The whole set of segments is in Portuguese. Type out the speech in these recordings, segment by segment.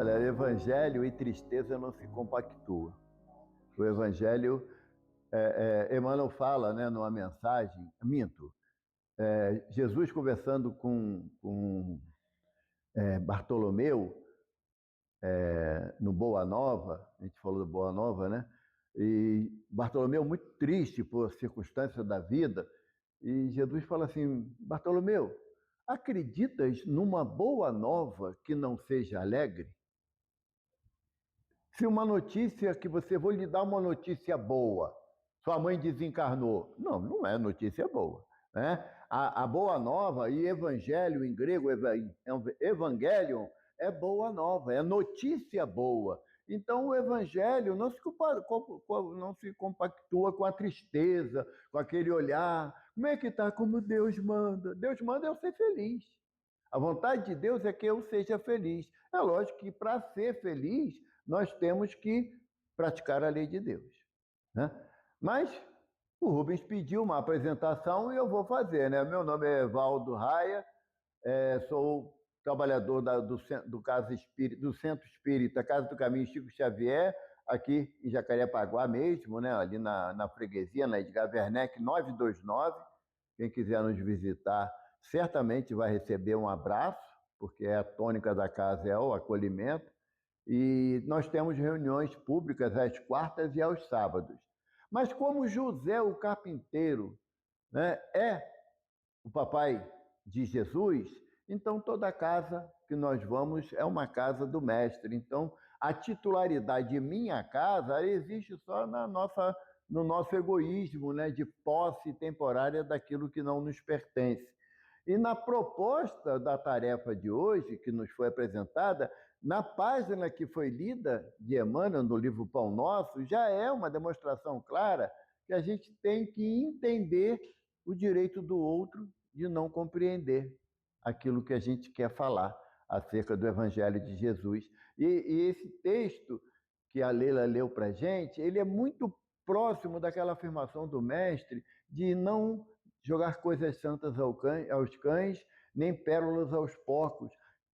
Olha, evangelho e tristeza não se compactuam. O evangelho, Emmanuel fala, né, numa mensagem, Jesus conversando com Bartolomeu, no Boa Nova, a gente falou do Boa Nova, né? E Bartolomeu muito triste por circunstâncias da vida, e Jesus fala assim: Bartolomeu, acreditas numa boa nova que não seja alegre? Se uma notícia que você, vou lhe dar uma notícia boa, sua mãe desencarnou. Não, não é notícia boa. Né? A boa nova, e evangelho em grego, evangelion, é boa nova, é notícia boa. Então o evangelho não se compactua com a tristeza, com aquele olhar. Como é que está? Como Deus manda. Deus manda eu ser feliz. A vontade de Deus é que eu seja feliz. É lógico que para ser feliz, nós temos que praticar a lei de Deus. Né? Mas o Rubens pediu uma apresentação e eu vou fazer. Né? Meu nome é Evaldo Raia, sou trabalhador do Centro Espírita Casa do Caminho Chico Xavier, aqui em Jacarepaguá mesmo, né? Ali na freguesia, na Edgar Werneck 929. Quem quiser nos visitar, certamente vai receber um abraço, porque a tônica da casa é o acolhimento. E nós temos reuniões públicas às quartas e aos sábados. Mas como José o carpinteiro, né, é o papai de Jesus, então toda casa que nós vamos é uma casa do mestre. Então a titularidade de minha casa existe só no nosso egoísmo, né, de posse temporária daquilo que não nos pertence. E na proposta da tarefa de hoje, que nos foi apresentada, na página que foi lida de Emmanuel, no livro Pão Nosso, já é uma demonstração clara que a gente tem que entender o direito do outro de não compreender aquilo que a gente quer falar acerca do Evangelho de Jesus. E esse texto que a Leila leu para a gente, ele é muito próximo daquela afirmação do mestre de não jogar coisas santas aos cães, nem pérolas aos porcos.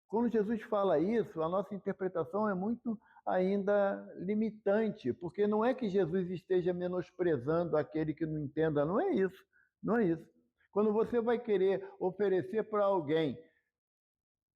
Quando Jesus fala isso, a nossa interpretação é muito ainda limitante, porque não é que Jesus esteja menosprezando aquele que não entenda, não é isso, não é isso. Quando você vai querer oferecer para alguém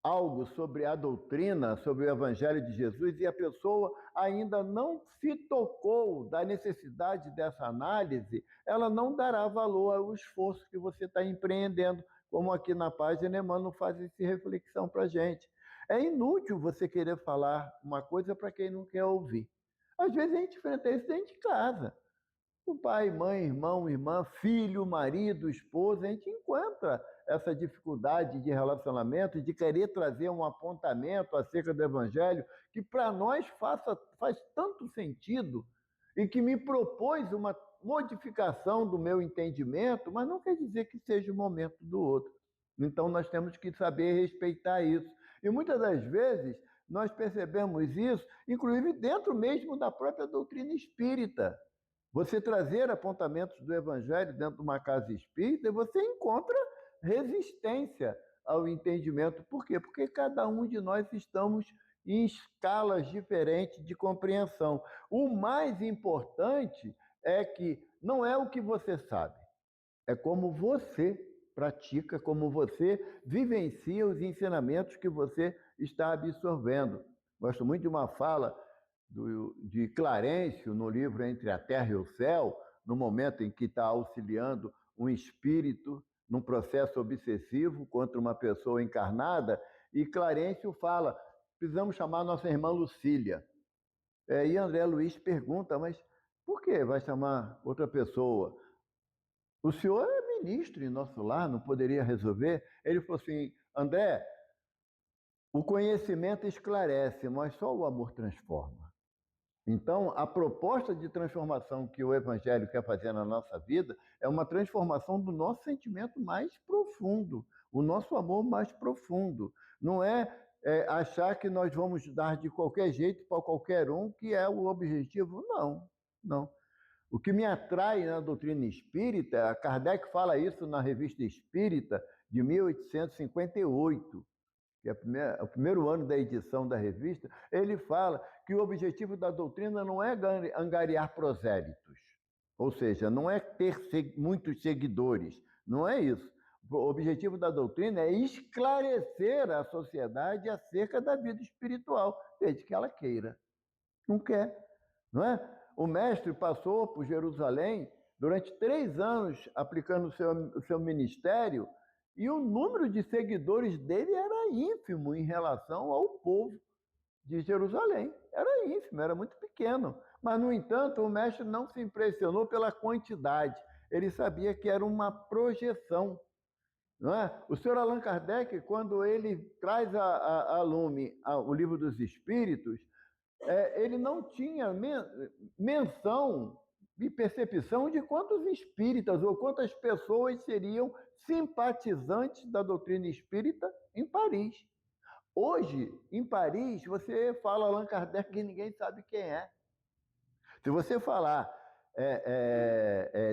algo sobre a doutrina, sobre o Evangelho de Jesus, e a pessoa ainda não se tocou da necessidade dessa análise, ela não dará valor ao esforço que você está empreendendo, como aqui na página Emmanuel faz essa reflexão para a gente. É inútil você querer falar uma coisa para quem não quer ouvir. Às vezes a gente enfrenta isso dentro de casa. O pai, mãe, irmão, irmã, filho, marido, esposa, a gente encontra essa dificuldade de relacionamento, de querer trazer um apontamento acerca do Evangelho, que para nós faz tanto sentido e que me propôs uma modificação do meu entendimento, mas não quer dizer que seja o momento do outro. Então nós temos que saber respeitar isso. E muitas das vezes nós percebemos isso, inclusive dentro mesmo da própria doutrina espírita. Você trazer apontamentos do Evangelho dentro de uma casa espírita, você encontra resistência ao entendimento. Por quê? Porque cada um de nós estamos em escalas diferentes de compreensão. O mais importante é que não é o que você sabe, é como você pratica, como você vivencia os ensinamentos que você está absorvendo. Gosto muito de uma fala de Clarencio, no livro Entre a Terra e o Céu, no momento em que está auxiliando um espírito num processo obsessivo contra uma pessoa encarnada, e Clarencio fala: precisamos chamar nossa irmã Lucília. E André Luiz pergunta: mas por que vai chamar outra pessoa? O senhor é ministro em nosso lar, não poderia resolver? Ele falou assim: André, o conhecimento esclarece, mas só o amor transforma. Então, a proposta de transformação que o Evangelho quer fazer na nossa vida é uma transformação do nosso sentimento mais profundo, o nosso amor mais profundo. Não é achar que nós vamos dar de qualquer jeito para qualquer um, que é o objetivo. Não, não. O que me atrai na doutrina espírita, Kardec fala isso na Revista Espírita de 1858, que é o primeiro ano da edição da revista, ele fala que o objetivo da doutrina não é angariar prosélitos, ou seja, não é ter muitos seguidores, não é isso. O objetivo da doutrina é esclarecer a sociedade acerca da vida espiritual, desde que ela queira. Não quer, não é? O mestre passou por Jerusalém durante 3 anos aplicando o seu ministério e o número de seguidores dele era ínfimo em relação ao povo de Jerusalém. Era ínfimo, era muito pequeno. Mas, no entanto, o mestre não se impressionou pela quantidade. Ele sabia que era uma projeção. Não é? O senhor Allan Kardec, quando ele traz a lume o Livro dos Espíritos, ele não tinha menção e percepção de quantos espíritas ou quantas pessoas seriam simpatizantes da doutrina espírita em Paris. Hoje, em Paris, você fala Allan Kardec e ninguém sabe quem é. Se você falar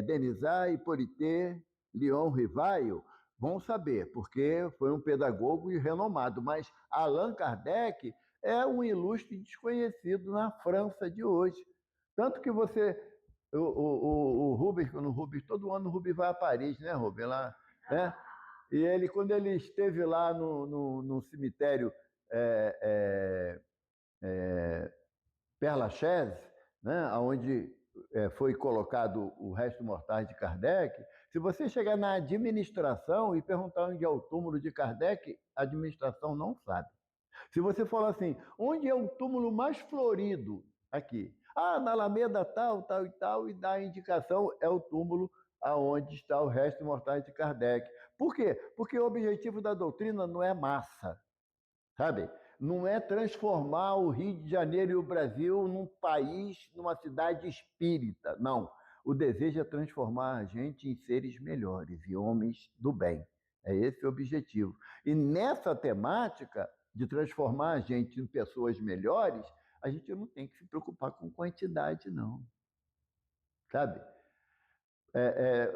Denisard, Hippolyte, Leon Rivaio, vão saber, porque foi um pedagogo renomado, mas Allan Kardec é um ilustre desconhecido na França de hoje. Tanto que você, o Rubens, no Rubens, todo ano o Rubens vai a Paris, né, Rubens? Lá, né? E ele, quando ele esteve lá no cemitério Père Lachaise, né, onde foi colocado o resto mortais de Kardec, se você chegar na administração e perguntar onde é o túmulo de Kardec, a administração não sabe. Se você falar assim, onde é o túmulo mais florido? Aqui. Ah, na Alameda tal, tal e tal, e dá a indicação, é o túmulo aonde está o resto mortais de Kardec. Por quê? Porque o objetivo da doutrina não é massa, sabe? Não é transformar o Rio de Janeiro e o Brasil num país, numa cidade espírita. Não. O desejo é transformar a gente em seres melhores e homens do bem. É esse o objetivo. E nessa temática de transformar a gente em pessoas melhores, a gente não tem que se preocupar com quantidade, não. Sabe?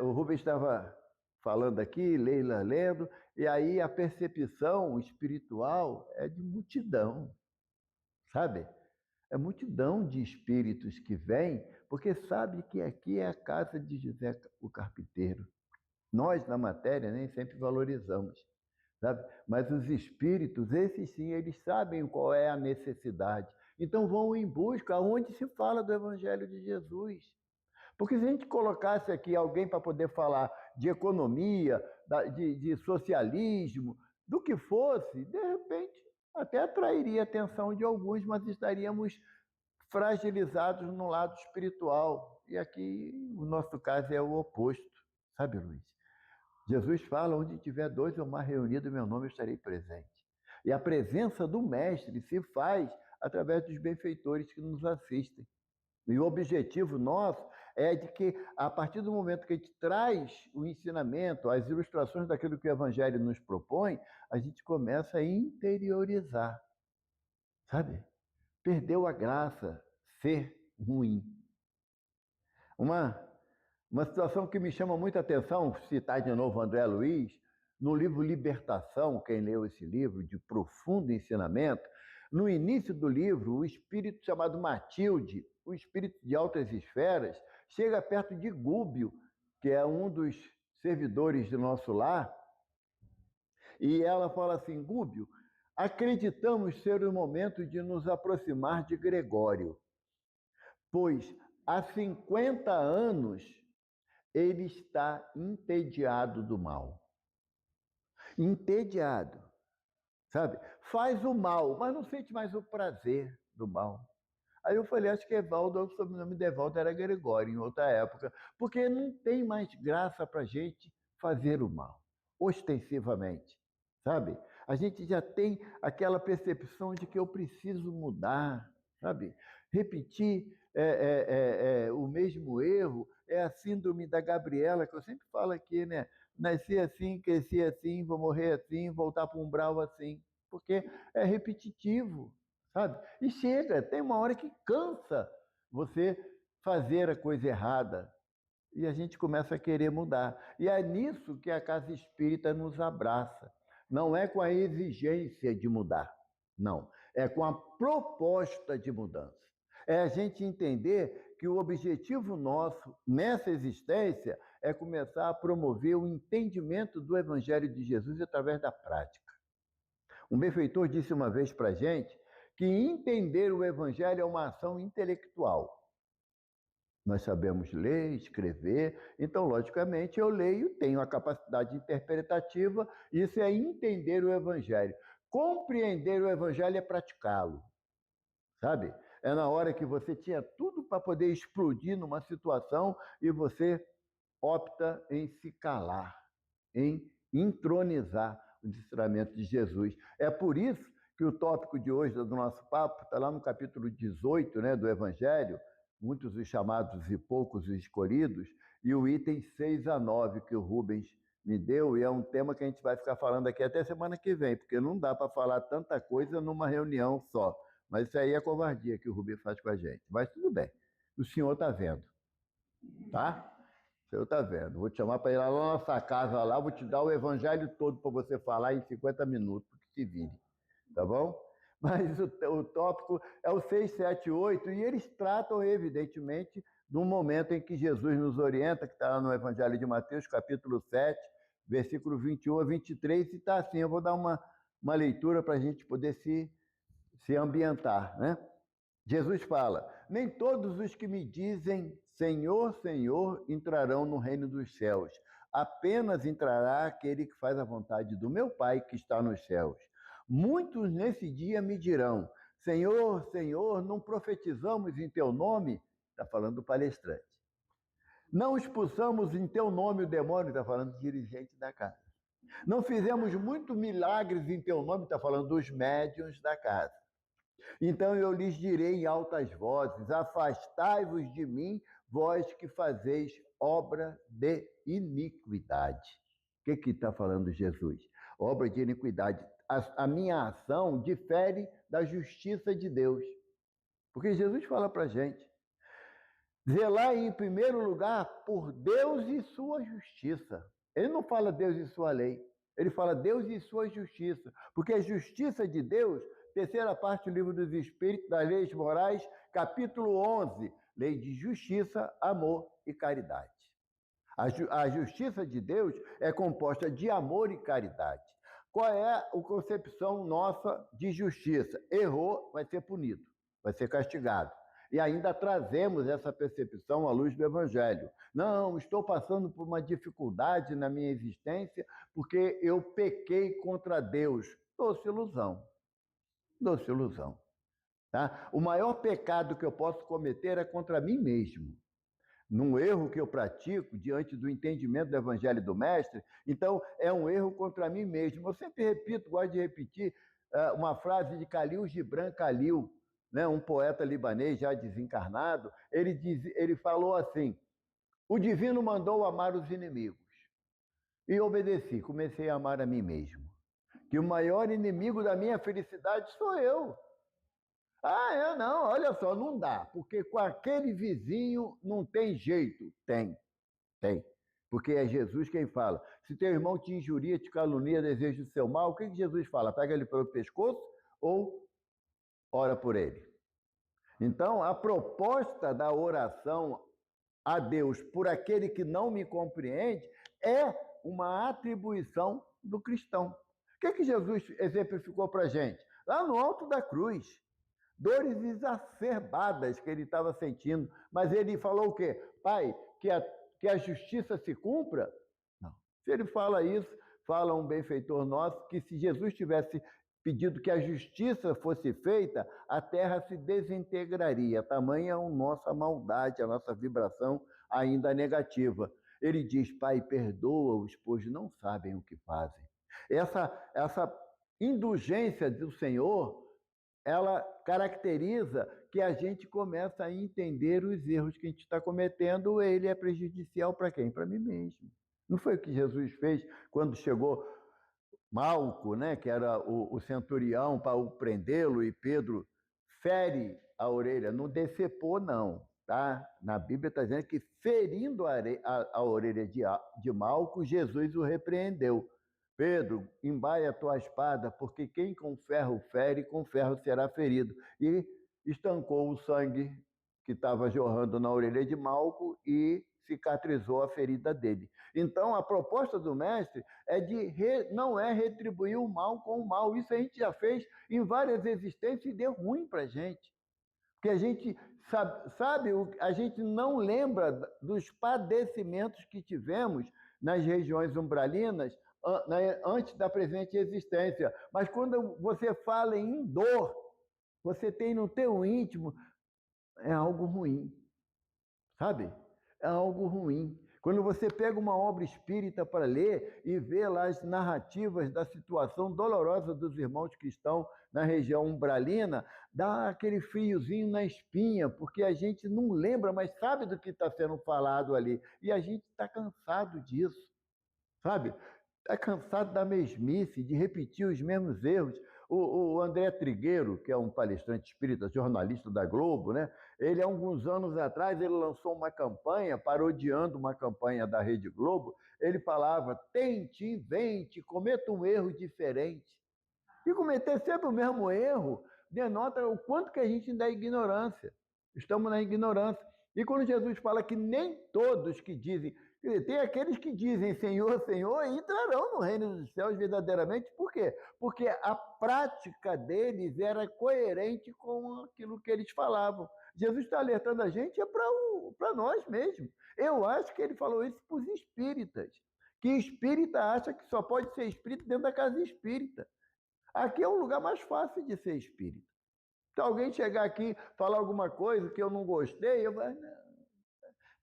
O Rubens estava falando aqui, Leila lendo, e aí a percepção espiritual é de multidão, sabe? É multidão de espíritos que vêm, porque sabe que aqui é a casa de José o Carpinteiro. Nós, na matéria, nem sempre valorizamos, sabe? Mas os espíritos, esses sim, eles sabem qual é a necessidade. Então vão em busca onde se fala do Evangelho de Jesus. Porque se a gente colocasse aqui alguém para poder falar de economia, de socialismo, do que fosse, de repente até atrairia a atenção de alguns, mas estaríamos fragilizados no lado espiritual. E aqui o nosso caso é o oposto, sabe, Luiz? Jesus fala, onde tiver 2 ou mais reunidos, meu nome, eu estarei presente. E a presença do Mestre se faz através dos benfeitores que nos assistem. E o objetivo nosso é de que, a partir do momento que a gente traz o ensinamento, as ilustrações daquilo que o Evangelho nos propõe, a gente começa a interiorizar, sabe? Perdeu a graça ser ruim. Uma, uma situação que me chama muita atenção, citar de novo André Luiz, no livro Libertação, quem leu esse livro, de profundo ensinamento, no início do livro, o espírito chamado Matilde, o espírito de altas esferas, chega perto de Gúbio, que é um dos servidores do nosso lar, e ela fala assim, Gúbio, acreditamos ser o momento de nos aproximar de Gregório, pois há 50 anos ele está entediado do mal. Entediado, sabe? Faz o mal, mas não sente mais o prazer do mal. Aí eu falei, acho que Evaldo, o sobrenome de Evaldo era Gregório, em outra época, porque não tem mais graça para a gente fazer o mal, ostensivamente, sabe? A gente já tem aquela percepção de que eu preciso mudar, sabe? Repetir o mesmo erro é a síndrome da Gabriela, que eu sempre falo aqui, né? Nasci assim, cresci assim, vou morrer assim, voltar para um umbral assim, porque é repetitivo, sabe? E chega, tem uma hora que cansa você fazer a coisa errada e a gente começa a querer mudar. E é nisso que a casa espírita nos abraça. Não é com a exigência de mudar, não. É com a proposta de mudança. É a gente entender que o objetivo nosso nessa existência é começar a promover o entendimento do Evangelho de Jesus através da prática. Um benfeitor disse uma vez para a gente que entender o Evangelho é uma ação intelectual. Nós sabemos ler, escrever, então, logicamente, eu leio, tenho a capacidade interpretativa, isso é entender o Evangelho. Compreender o Evangelho é praticá-lo, sabe? É na hora que você tinha tudo para poder explodir numa situação e você opta em se calar, em entronizar o ensinamento de Jesus. É por isso que o tópico de hoje do nosso papo está lá no capítulo 18, né, do Evangelho, muitos os chamados e poucos os escolhidos, e o item 6 a 9 que o Rubens me deu, e é um tema que a gente vai ficar falando aqui até semana que vem, porque não dá para falar tanta coisa numa reunião só. Mas isso aí é covardia que o Rubens faz com a gente. Mas tudo bem, o senhor está vendo, tá? O senhor está vendo. Vou te chamar para ir lá na nossa casa lá, vou te dar o evangelho todo para você falar em 50 minutos, porque se vire, tá bom? Mas o tópico é o 6, 7, 8, e eles tratam, evidentemente, do momento em que Jesus nos orienta, que está lá no Evangelho de Mateus, capítulo 7, versículo 21 a 23, e está assim, eu vou dar uma leitura para a gente poder se ambientar, né? Jesus fala: nem todos os que me dizem Senhor, Senhor entrarão no reino dos céus. Apenas entrará aquele que faz a vontade do meu Pai que está nos céus. Muitos nesse dia me dirão: Senhor, Senhor, não profetizamos em teu nome? Está falando do palestrante. Não expulsamos em teu nome o demônio? Está falando do dirigente da casa. Não fizemos muitos milagres em teu nome? Está falando dos médiuns da casa. Então eu lhes direi em altas vozes: afastai-vos de mim, vós que fazeis obra de iniquidade. O que está falando Jesus? Obra de iniquidade. A minha ação difere da justiça de Deus. Porque Jesus fala para a gente: zelar em primeiro lugar por Deus e sua justiça. Ele não fala Deus e sua lei. Ele fala Deus e sua justiça. Porque a justiça de Deus, terceira parte do livro dos Espíritos, das leis morais, capítulo 11, lei de justiça, amor e caridade. A justiça de Deus é composta de amor e caridade. Qual é a concepção nossa de justiça? Errou, vai ser punido, vai ser castigado. E ainda trazemos essa percepção à luz do Evangelho. Não, estou passando por uma dificuldade na minha existência porque eu pequei contra Deus. Doce ilusão. Doce ilusão. Tá? O maior pecado que eu posso cometer é contra mim mesmo. Num erro que eu pratico diante do entendimento do Evangelho do Mestre, então é um erro contra mim mesmo. Eu sempre repito, gosto de repetir uma frase de Khalil Gibran Khalil, né, um poeta libanês já desencarnado. Ele falou assim: o divino mandou amar os inimigos. E obedeci, comecei a amar a mim mesmo. Que o maior inimigo da minha felicidade sou eu. Não, olha só, não dá, porque com aquele vizinho não tem jeito. Tem. Porque é Jesus quem fala. Se teu irmão te injuria, te calunia, deseja o seu mal, o que Jesus fala? Pega ele pelo pescoço ou ora por ele? Então, a proposta da oração a Deus por aquele que não me compreende é uma atribuição do cristão. O que Jesus exemplificou para a gente? Lá no alto da cruz. Dores exacerbadas que ele estava sentindo. Mas ele falou o quê? Pai, que a justiça se cumpra? Não. Se ele fala isso, fala um benfeitor nosso, que se Jesus tivesse pedido que a justiça fosse feita, a terra se desintegraria. Tamanha a nossa maldade, a nossa vibração ainda negativa. Ele diz: Pai, perdoa-os, pois não sabem o que fazem. Essa indulgência do Senhor, ela caracteriza que a gente começa a entender os erros que a gente está cometendo. Ele é prejudicial para quem? Para mim mesmo. Não foi o que Jesus fez quando chegou Malco, né, que era o centurião, para o prendê-lo, e Pedro fere a orelha, não decepou não, tá? Na Bíblia está dizendo que ferindo a orelha de Malco, Jesus o repreendeu. Pedro, embaia a tua espada, porque quem com ferro fere, com ferro será ferido. E estancou o sangue que estava jorrando na orelha de Malco e cicatrizou a ferida dele. Então, a proposta do mestre é não é retribuir o mal com o mal. Isso a gente já fez em várias existências e deu ruim para a gente. Porque a gente sabe, a gente não lembra dos padecimentos que tivemos nas regiões umbralinas antes da presente existência. Mas quando você fala em dor, você tem no teu íntimo, é algo ruim, sabe? É algo ruim. Quando você pega uma obra espírita para ler e vê lá as narrativas da situação dolorosa dos irmãos que estão na região umbralina, dá aquele friozinho na espinha, porque a gente não lembra, mas sabe do que está sendo falado ali. E a gente está cansado disso, sabe? Está cansado da mesmice, de repetir os mesmos erros. O André Trigueiro, que é um palestrante espírita, jornalista da Globo, né? Ele, há alguns anos atrás, ele lançou uma campanha, parodiando uma campanha da Rede Globo. Ele falava, tente, invente, cometa um erro diferente. E cometer sempre o mesmo erro denota o quanto que a gente ainda é ignorância. Estamos na ignorância. E quando Jesus fala que nem todos que dizem, tem aqueles que dizem Senhor, Senhor, e entrarão no reino dos céus verdadeiramente. Por quê? Porque a prática deles era coerente com aquilo que eles falavam. Jesus está alertando a gente é para nós mesmos. Eu acho que ele falou isso para os espíritas. Que espírita acha que só pode ser espírita dentro da casa espírita. Aqui é um lugar mais fácil de ser espírita. Se alguém chegar aqui e falar alguma coisa que eu não gostei, eu vou,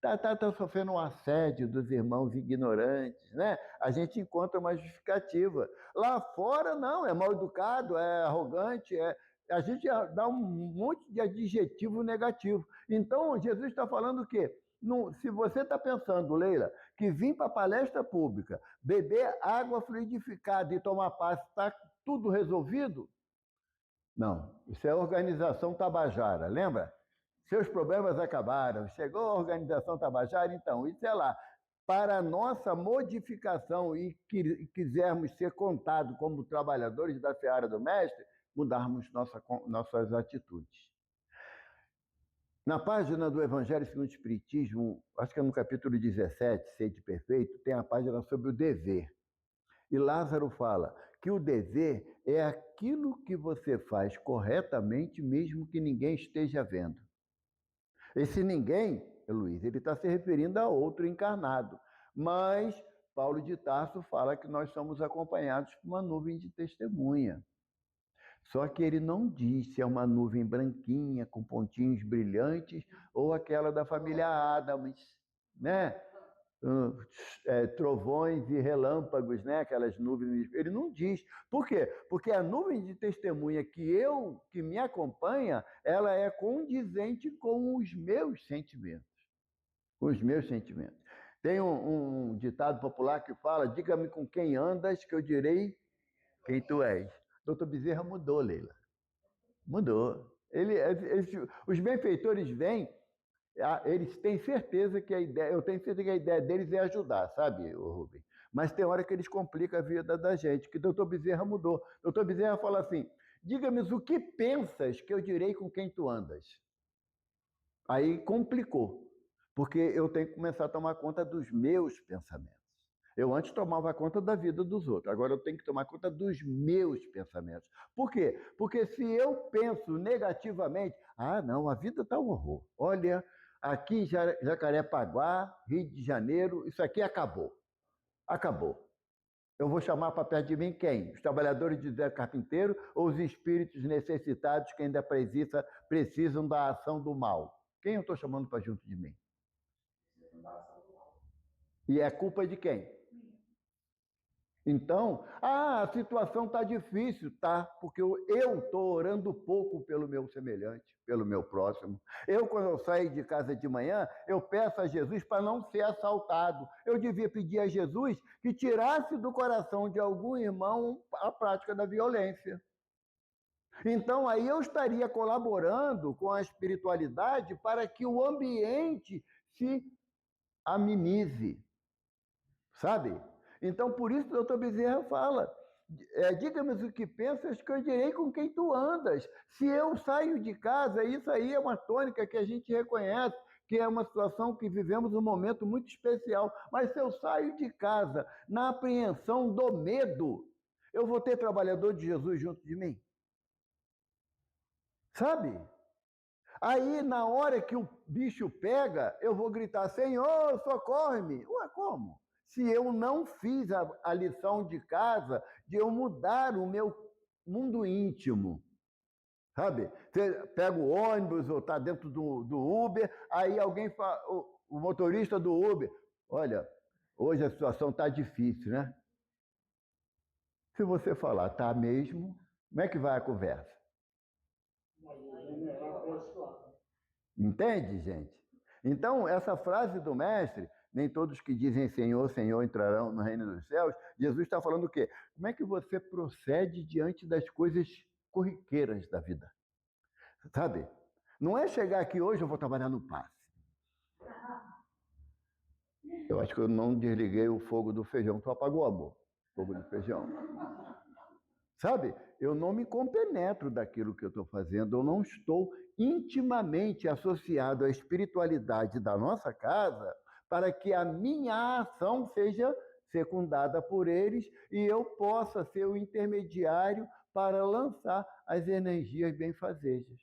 tá sofrendo um assédio dos irmãos ignorantes, né? A gente encontra uma justificativa. Lá fora, não, é mal educado, é arrogante, a gente dá um monte de adjetivo negativo. Então, Jesus está falando o quê? Se você está pensando, Leila, que vir para a palestra pública, beber água fluidificada e tomar passe está tudo resolvido? Não, isso é organização Tabajara, lembra? Seus problemas acabaram, chegou a organização Tabajara, então, isso é lá. Para a nossa modificação e quisermos ser contados como trabalhadores da seara do mestre, mudarmos nossas atitudes. Na página do Evangelho segundo o Espiritismo, acho que é no capítulo 17, Sede Perfeito, tem a página sobre o dever. E Lázaro fala que o dever é aquilo que você faz corretamente, mesmo que ninguém esteja vendo. Esse ninguém, Luiz, ele está se referindo a outro encarnado. Mas Paulo de Tarso fala que nós somos acompanhados por uma nuvem de testemunha. Só que ele não diz se é uma nuvem branquinha, com pontinhos brilhantes, ou aquela da família Adams, né? Trovões e relâmpagos, né? Aquelas nuvens. Ele não diz. Por quê? Porque a nuvem de testemunha que me acompanha, ela é condizente com os meus sentimentos. Os meus sentimentos. Tem um ditado popular que fala: diga-me com quem andas, que eu direi quem tu és. Doutor Bezerra mudou, Leila. Mudou. Os benfeitores vêm, eles têm certeza que a ideia, eu tenho certeza que a ideia deles é ajudar, sabe, Rubem? Mas tem hora que eles complicam a vida da gente, que o doutor Bezerra mudou. O doutor Bezerra fala assim: diga-me o que pensas que eu direi com quem tu andas. Aí complicou, porque eu tenho que começar a tomar conta dos meus pensamentos. Eu antes tomava conta da vida dos outros, agora eu tenho que tomar conta dos meus pensamentos. Por quê? Porque se eu penso negativamente, não, a vida está um horror. Olha, aqui em Jacarepaguá, Rio de Janeiro, isso aqui acabou. Acabou. Eu vou chamar para perto de mim quem? Os trabalhadores de Zé Carpinteiro ou os espíritos necessitados que ainda precisam da ação do mal? Quem eu estou chamando para junto de mim? E é culpa de quem? Então, a situação está difícil, tá? Porque eu estou orando pouco pelo meu semelhante, pelo meu próximo. Quando eu saio de casa de manhã, eu peço a Jesus para não ser assaltado. Eu devia pedir a Jesus que tirasse do coração de algum irmão a prática da violência. Então, aí eu estaria colaborando com a espiritualidade para que o ambiente se amenize, sabe? Então, por isso, o doutor Bezerra fala, diga-me o que pensas que eu direi com quem tu andas. Se eu saio de casa, isso aí é uma tônica que a gente reconhece, que é uma situação que vivemos um momento muito especial. Mas se eu saio de casa na apreensão do medo, eu vou ter trabalhador de Jesus junto de mim? Sabe? Aí, na hora que o bicho pega, eu vou gritar, Senhor, socorre-me. Ué, como? Se eu não fiz a lição de casa de eu mudar o meu mundo íntimo, sabe? Você pega o ônibus ou está dentro do Uber, aí alguém fala, o motorista do Uber, olha, hoje a situação está difícil, né? Se você falar, tá mesmo, como é que vai a conversa? Entende, gente? Então, essa frase do mestre, nem todos que dizem Senhor, Senhor entrarão no reino dos céus, Jesus está falando o quê? Como é que você procede diante das coisas corriqueiras da vida? Sabe? Não é chegar aqui hoje, eu vou trabalhar no passe. Eu acho que eu não desliguei o fogo do feijão. Tu apagou, amor? Fogo do feijão. Sabe? Eu não me compenetro daquilo que eu estou fazendo, eu não estou intimamente associado à espiritualidade da nossa casa para que a minha ação seja secundada por eles e eu possa ser o intermediário para lançar as energias benfazejas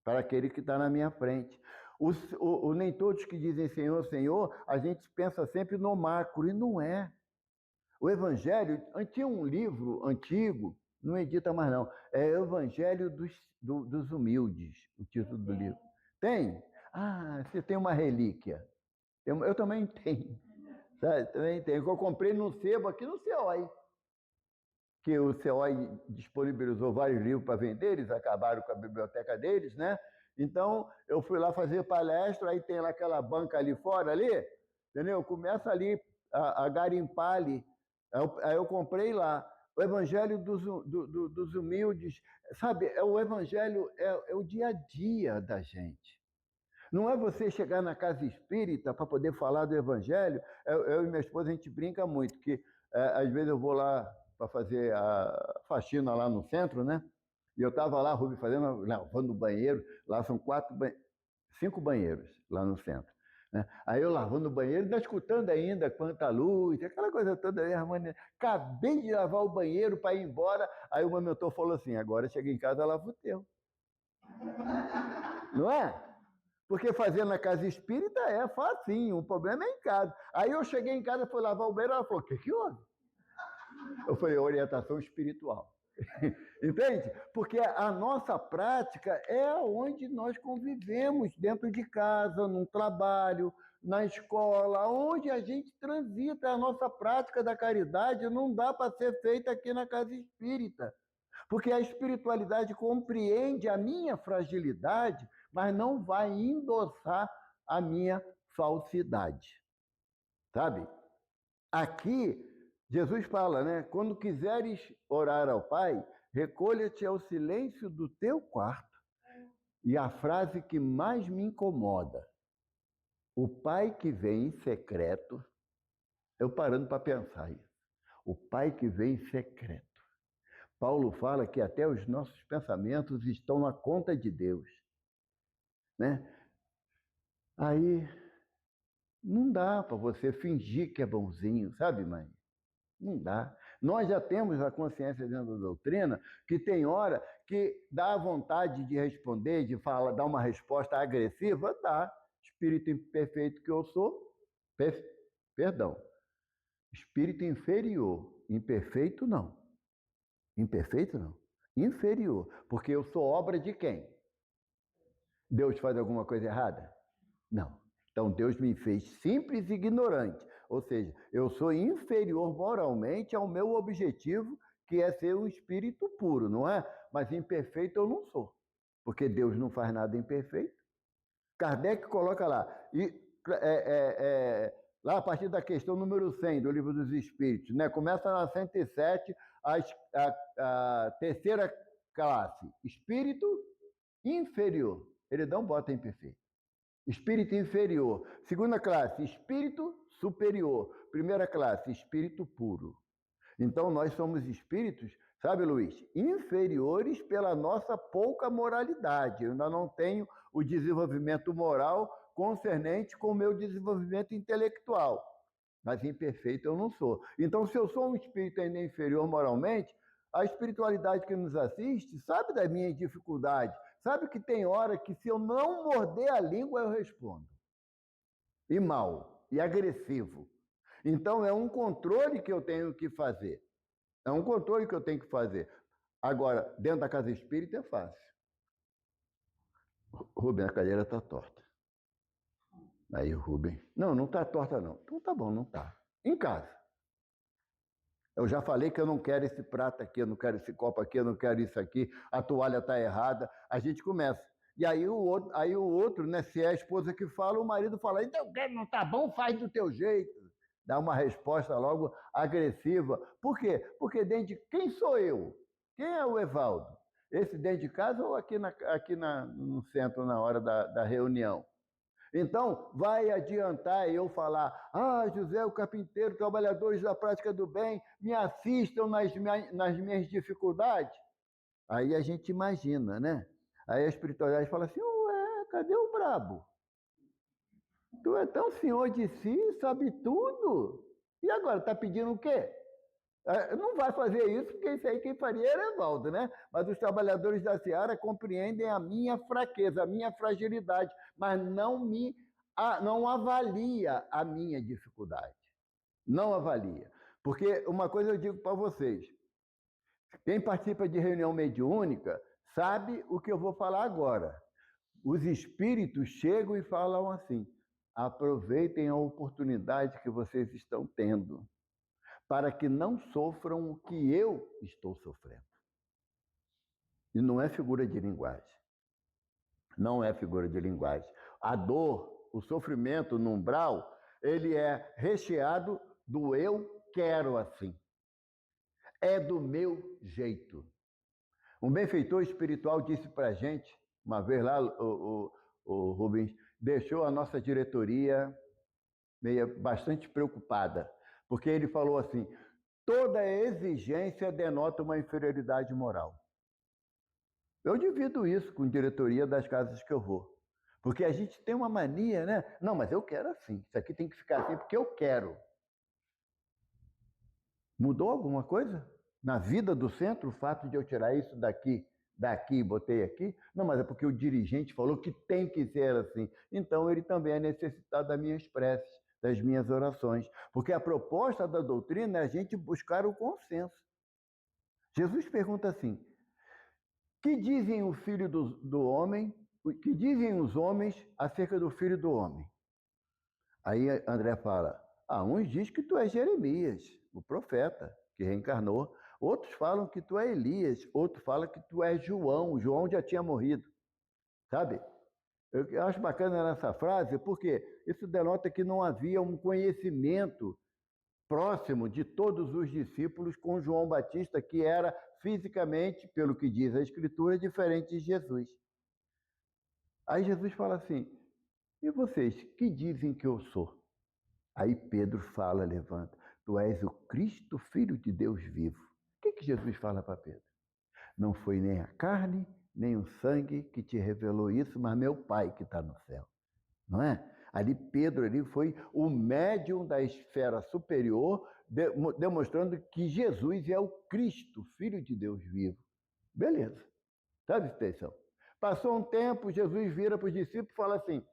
para aquele que está na minha frente. Nem todos que dizem Senhor, Senhor, a gente pensa sempre no macro, e não é. O Evangelho, tinha um livro antigo, não edita mais não, é Evangelho dos Humildes, o título do livro. Tem? Ah, você tem uma relíquia. Eu também tenho. Sabe? Também tenho. Eu comprei no sebo aqui no CEOI, que o CEOI disponibilizou vários livros para vender, eles acabaram com a biblioteca deles, né? Então, eu fui lá fazer palestra, aí tem lá aquela banca ali fora, ali, entendeu? Começa ali a garimpar ali. Aí eu comprei lá. O Evangelho dos Humildes, sabe? O Evangelho é o dia a dia da gente. Não é você chegar na casa espírita para poder falar do Evangelho. Eu e minha esposa, a gente brinca muito, que às vezes eu vou lá para fazer a faxina lá no centro, né? E eu estava lá, Rubi, lavando o banheiro. Lá são 5 banheiros lá no centro. Né? Aí eu lavando o banheiro, ainda escutando ainda quanta luz, aquela coisa toda aí, harmonia. Acabei de lavar o banheiro para ir embora. Aí o meu mentor falou assim: agora chega em casa, lava o teu. Não é? Porque fazer na casa espírita é facinho, o problema é em casa. Aí eu cheguei em casa, fui lavar o banheiro, ela falou: o que houve? Eu falei: orientação espiritual. Entende? Porque a nossa prática é onde nós convivemos, dentro de casa, no trabalho, na escola, onde a gente transita. A nossa prática da caridade não dá para ser feita aqui na casa espírita. Porque a espiritualidade compreende a minha fragilidade, mas não vai endossar a minha falsidade. Sabe? Aqui, Jesus fala, né? Quando quiseres orar ao Pai, recolha-te ao silêncio do teu quarto. E a frase que mais me incomoda: o Pai que vem em secreto, eu parando para pensar isso. O Pai que vem em secreto. Paulo fala que até os nossos pensamentos estão na conta de Deus, né? Aí não dá para você fingir que é bonzinho, sabe, mãe? Não dá. Nós já temos a consciência dentro da doutrina que tem hora que dá vontade de responder, de falar, dar uma resposta agressiva, dá. Espírito imperfeito que eu sou, perdão. Espírito inferior, imperfeito não. Imperfeito não. Inferior, porque eu sou obra de quem? Deus faz alguma coisa errada? Não. Então Deus me fez simples e ignorante. Ou seja, eu sou inferior moralmente ao meu objetivo, que é ser um espírito puro, não é? Mas imperfeito eu não sou. Porque Deus não faz nada imperfeito. Kardec coloca lá. Lá a partir da questão número 100 do Livro dos Espíritos, né? Começa na 107, a terceira classe. Espírito inferior. Ele não bota imperfeito. Espírito inferior. Segunda classe, espírito superior. Primeira classe, espírito puro. Então, nós somos espíritos, sabe, Luiz, inferiores pela nossa pouca moralidade. Eu ainda não tenho o desenvolvimento moral concernente com o meu desenvolvimento intelectual. Mas imperfeito eu não sou. Então, se eu sou um espírito ainda inferior moralmente, a espiritualidade que nos assiste sabe das minhas dificuldades. Sabe que tem hora que se eu não morder a língua, eu respondo. E mal, e agressivo. Então, é um controle que eu tenho que fazer. É um controle que eu tenho que fazer. Agora, dentro da casa espírita é fácil. Rubem, a cadeira está torta. Aí o Rubem, não está torta não. Então tá bom, não está. Em casa. Eu já falei que eu não quero esse prato aqui, eu não quero esse copo aqui, eu não quero isso aqui, a toalha está errada. A gente começa. E aí o outro, né, se é a esposa que fala, o marido fala, então não está bom, faz do teu jeito. Dá uma resposta logo agressiva. Por quê? Porque dentro de quem sou eu? Quem é o Evaldo? Esse dentro de casa ou no centro na hora da reunião? Então, vai adiantar eu falar, José, o carpinteiro, trabalhadores da prática do bem, me assistam nas minhas dificuldades? Aí a gente imagina, né? Aí a espiritualidade fala assim, ué, cadê o brabo? Tu é tão senhor de si, sabe tudo. E agora, está pedindo o quê? Não vai fazer isso, porque isso aí quem faria era Evaldo, né? Mas os trabalhadores da Seara compreendem a minha fraqueza, a minha fragilidade, mas não avalia a minha dificuldade. Não avalia. Porque uma coisa eu digo para vocês, quem participa de reunião mediúnica sabe o que eu vou falar agora. Os espíritos chegam e falam assim, aproveitem a oportunidade que vocês estão tendo para que não sofram o que eu estou sofrendo. E não é figura de linguagem. Não é figura de linguagem. A dor, o sofrimento no umbral, ele é recheado do eu quero assim. É do meu jeito. Um benfeitor espiritual disse para a gente, uma vez lá, o Rubens, deixou a nossa diretoria bastante preocupada, porque ele falou assim, toda exigência denota uma inferioridade moral. Eu divido isso com a diretoria das casas que eu vou. Porque a gente tem uma mania, né? Não, mas eu quero assim. Isso aqui tem que ficar assim porque eu quero. Mudou alguma coisa? Na vida do centro, o fato de eu tirar isso daqui e botei aqui? Não, mas é porque o dirigente falou que tem que ser assim. Então, ele também é necessitado das minhas preces, das minhas orações. Porque a proposta da doutrina é a gente buscar o consenso. Jesus pergunta assim, que dizem o filho do homem, o que dizem os homens acerca do filho do homem? Aí André fala, uns dizem que tu és Jeremias, o profeta, que reencarnou. Outros falam que tu és Elias, outros falam que tu és João. João já tinha morrido, sabe? Eu acho bacana essa frase, porque isso denota que não havia um conhecimento próximo de todos os discípulos com João Batista, que era fisicamente, pelo que diz a Escritura, diferente de Jesus. Aí Jesus fala assim, e vocês, que dizem que eu sou? Aí Pedro fala, levanta, tu és o Cristo, Filho de Deus vivo. O que Jesus fala para Pedro? Não foi nem a carne, nem o sangue que te revelou isso, mas meu Pai que está no céu. Não é? Ali Pedro foi o médium da esfera superior, demonstrando que Jesus é o Cristo, Filho de Deus vivo. Beleza. Sabe, expressão? Passou um tempo, Jesus vira para os discípulos e fala assim,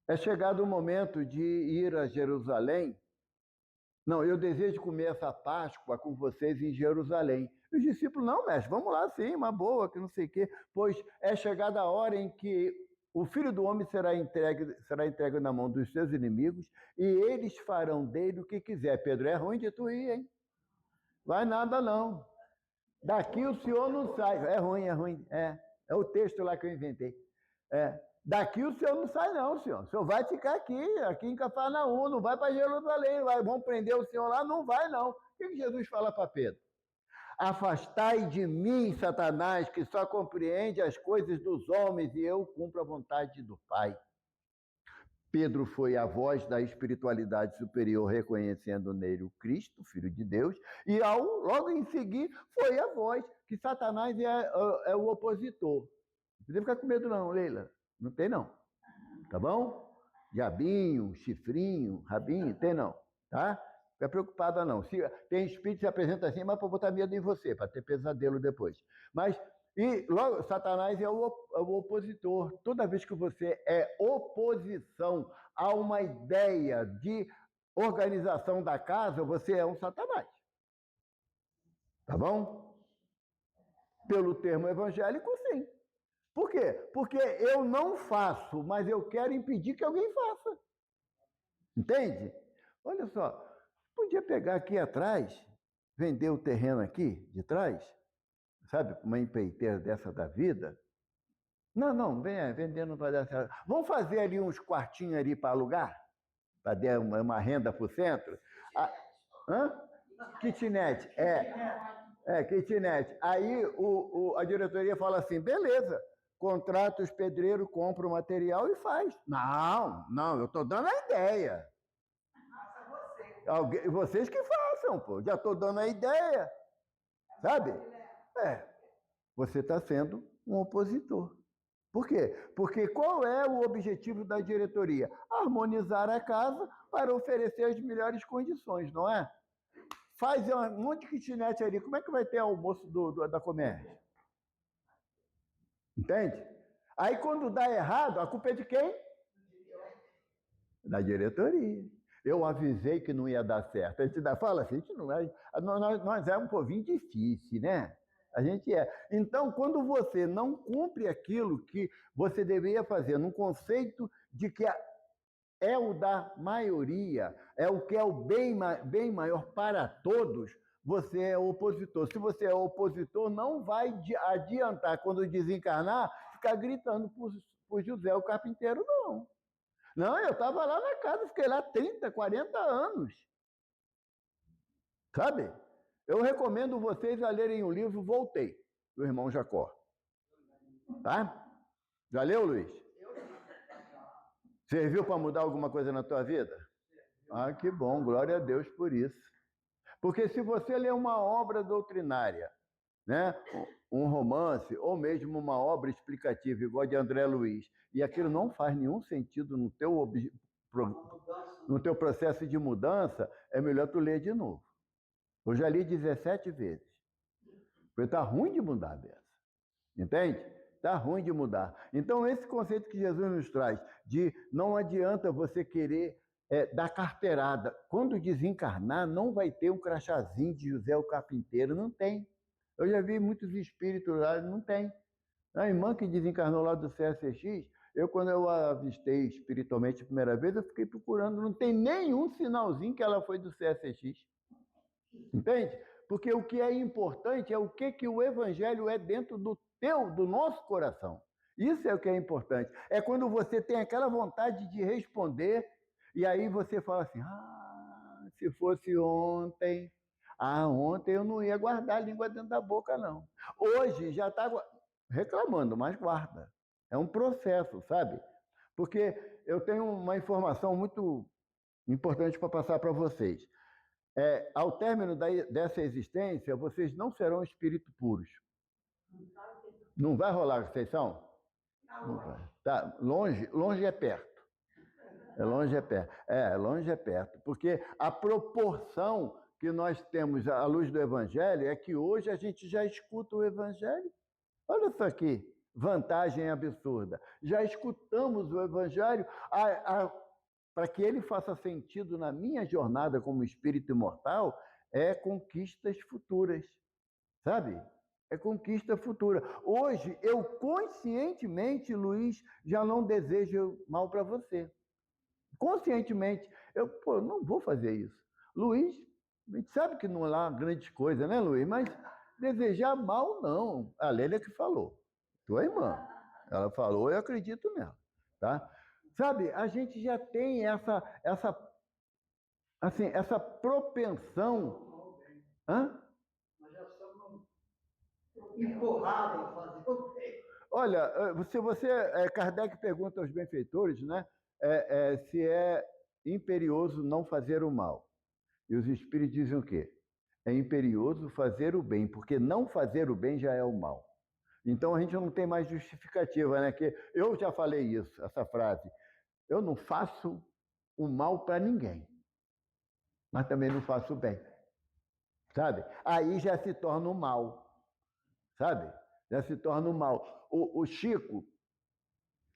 é chegado o momento de ir a Jerusalém. Não, eu desejo comer essa Páscoa com vocês em Jerusalém. E os discípulos, não, mestre, vamos lá sim, uma boa, que não sei o quê. Pois é chegada a hora em que o Filho do Homem será entregue na mão dos seus inimigos e eles farão dele o que quiser. Pedro, é ruim de tu ir, hein? Vai nada não. Daqui o senhor não sai. É ruim, é ruim. É o texto lá que eu inventei. Daqui o senhor não sai não, senhor. O senhor vai ficar aqui em Cafarnaum, não vai para Jerusalém. Vão prender o senhor lá, não vai não. O que Jesus fala para Pedro? Afastai de mim, Satanás, que só compreende as coisas dos homens e eu cumpro a vontade do Pai. Pedro foi a voz da espiritualidade superior, reconhecendo nele o Cristo, Filho de Deus, e logo em seguir foi a voz que Satanás é o opositor. Não precisa ficar com medo não, Leila. Não tem não. Tá bom? Diabinho, chifrinho, rabinho, tem não. Tá? Fica preocupada não. Se tem espírito que se apresenta assim, mas para botar medo em você, para ter pesadelo depois. Mas e logo, Satanás é o opositor. Toda vez que você é oposição a uma ideia de organização da casa, você é um Satanás. Tá bom? Pelo termo evangélico, sim. Por quê? Porque eu não faço, mas eu quero impedir que alguém faça. Entende? Olha só, podia pegar aqui atrás, vender o terreno aqui de trás, sabe, uma empreiteira dessa da vida. Não, vender não vai dar certo. Vamos fazer ali uns quartinhos ali para alugar? Para dar uma renda para o centro? Ah, hã? Kitnet, kitnet. Aí a diretoria fala assim, beleza, contrata os pedreiros, compra o material e faz. Não, eu estou dando a ideia. Vocês que façam, pô. Já estou dando a ideia. Sabe? Você está sendo um opositor. Por quê? Porque qual é o objetivo da diretoria? Harmonizar a casa para oferecer as melhores condições, não é? Faz um monte de kitnet ali. Como é que vai ter almoço da comércio? Entende? Aí quando dá errado, a culpa é de quem? Da diretoria. Eu avisei que não ia dar certo. A gente fala assim, a gente não é. Nós é um povinho difícil, né? A gente é. Então, quando você não cumpre aquilo que você deveria fazer, num conceito de que é o da maioria, é o que é o bem maior para todos, você é opositor. Se você é opositor, não vai adiantar, quando desencarnar, ficar gritando por José o carpinteiro, não. Não, eu estava lá na casa, fiquei lá 30, 40 anos. Sabe? Eu recomendo vocês a lerem o livro Voltei, do irmão Jacó. Tá? Já leu, Luiz? Serviu para mudar alguma coisa na tua vida? Ah, que bom, glória a Deus por isso. Porque se você ler uma obra doutrinária, né, um romance, ou mesmo uma obra explicativa, igual a de André Luiz, e aquilo não faz nenhum sentido no teu processo de mudança, é melhor tu ler de novo. Eu já li 17 vezes. Porque está ruim de mudar a beça. Entende? Está ruim de mudar. Então, esse conceito que Jesus nos traz, de não adianta você querer dar carteirada. Quando desencarnar, não vai ter um crachazinho de José o Carpinteiro. Não tem. Eu já vi muitos espíritos lá, não tem. A irmã que desencarnou lá do CSX, quando eu a avistei espiritualmente a primeira vez, eu fiquei procurando, não tem nenhum sinalzinho que ela foi do CSX. Entende? Porque o que é importante é o que o evangelho é dentro do nosso coração. Isso é o que é importante. É quando você tem aquela vontade de responder e aí você fala assim, se fosse ontem, ontem eu não ia guardar a língua dentro da boca, não. Hoje já está reclamando, mas guarda. É um processo, sabe? Porque eu tenho uma informação muito importante para passar para vocês. Ao término dessa existência, vocês não serão espíritos puros. Não vai rolar, vocês são? Não vai. Tá, longe é perto. Longe é perto. Longe é perto. Porque a proporção que nós temos à luz do Evangelho é que hoje a gente já escuta o Evangelho. Olha isso aqui, vantagem absurda. Já escutamos o Evangelho para que ele faça sentido na minha jornada como espírito imortal, conquistas futuras, sabe? É conquista futura. Hoje, eu conscientemente, Luiz, já não desejo mal para você. Conscientemente, eu não vou fazer isso. Luiz, a gente sabe que não é lá grande coisa, né, Luiz? Mas desejar mal, não. A Lélia que falou. Tua irmã. Ela falou, eu acredito nela, tá? Sabe, a gente já tem essa propensão. Hã? Nós já somos empurrados a fazer o bem. Olha, Kardec pergunta aos benfeitores, né? se é imperioso não fazer o mal. E os espíritos dizem o quê? É imperioso fazer o bem, porque não fazer o bem já é o mal. Então a gente não tem mais justificativa, né? Que eu já falei isso, essa frase. Eu não faço o mal para ninguém, mas também não faço o bem, sabe? Aí já se torna o mal, sabe? Já se torna o mal. O Chico,